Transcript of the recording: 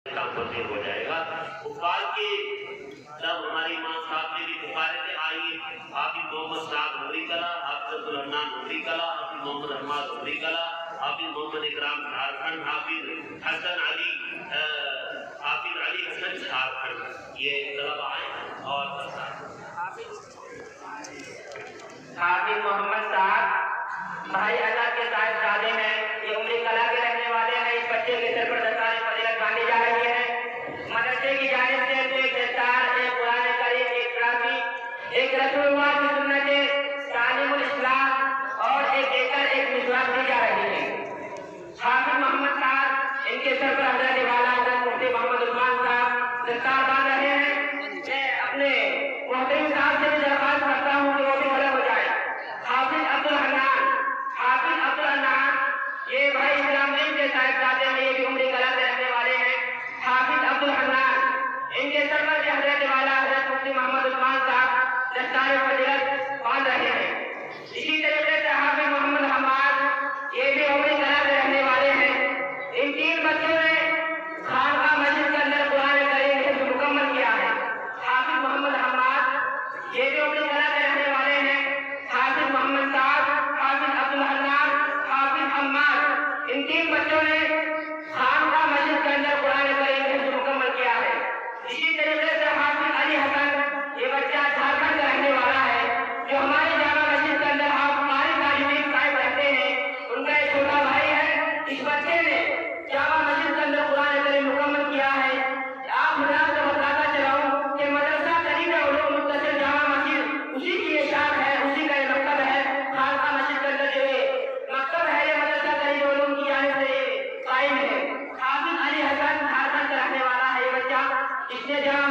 काम हो जाएगा। भोपाल के जब हमारे इमाम साहब ने भी पुकारे थे, आइए हाफिज मोहम्मद साहब नूरी कला, हाफिज अब्दुल हन्नान नूरी कला, हाफिज मोहम्मद अहमद नूरी कला, हाफिज मोहम्मद इकराम झारखंड, हाफिज हसन अली हसन झारखंड, ये तलबा आए और हाफिज मोहम्मद साहब भाई अल्लाह के साहिबजादे हैं, ये उम्र कला के रहने वाले हैं। इस बच्चे के सर पर दस्तार फजीलत बांधी जा रही है। मदरसे की जानिब से तो एक दस्तार, एक कुरान करीम, एक ट्रॉफी, एक रसूलुल्लाह की सुन्नत तालीमुल इस्लाम और एक एकर एक मिसवाक दी जा रही है। हाफिज मोहम्मद साहब, इनके सर पर हजरत वाला हजरत मुफ्ती मोहम्मद उस्मान साहब दस्तार बांध रहे हैं। मैं अपने मोहतरम साहब से भी दरख्वास्त करता हूँ कि वो भी खड़े हो जाए। हाफिज अब्दुल हन्नान, ये भाई इस्लाम दिन के साहिबजादे हैं, ये भी उम्र कला से रहने वाले हैं। हाफिज अब्दुल हन्नान, इनके सर पर भी हजरत वाला हजरत मुफ्ती मोहम्मद उस्मान साहब दस्तार फजीलत बांध रहे हैं। इसी तरीके से हाफिज मोहम्मद हम्माद, ये भी उम्र कला से रहने वाले हैं। इन तीन बच्चों ने खानका मस्जिद के अंदर कुरान करीम हिफ्ज़ मुकम्मल किया है। हाफिज मोहम्मद हम्माद, ये भी उम्र कला से रहने वाले हैं। हाफिज मोहम्मद साहब, हाफिज अब्दुल हन्नान, हाफिज हम्माद, इन तीन बच्चों ने खानका मस्जिद के अंदर कुरान करीम हिफ्ज़ मुकम्मल किया है। इसी तरीके से हाफिज अली हसन, ये बच्चा झारखंड का रहने वाला है, जो हमारे जामा मस्जिद के अंदर साहिब रहते हैं, उनका एक छोटा भाई है। इस बच्चे ने जामा मस्जिद के अंदर कुरान करीम मुकम्मल किया है। आप हुजरात को बताता चलाऊं कि मदरसा करीम उलूम मुत्तसिल जामा मस्जिद उसी की ये शान है, उसी का ये मकतब है। खानका मस्जिद के अंदर जो ये मकतब है, ये मदरसा करीम उलूम की जानिब से कायम है। हाफिज अली हसन झारखंड का रहने वाला है ये बच्चा, इसने जामा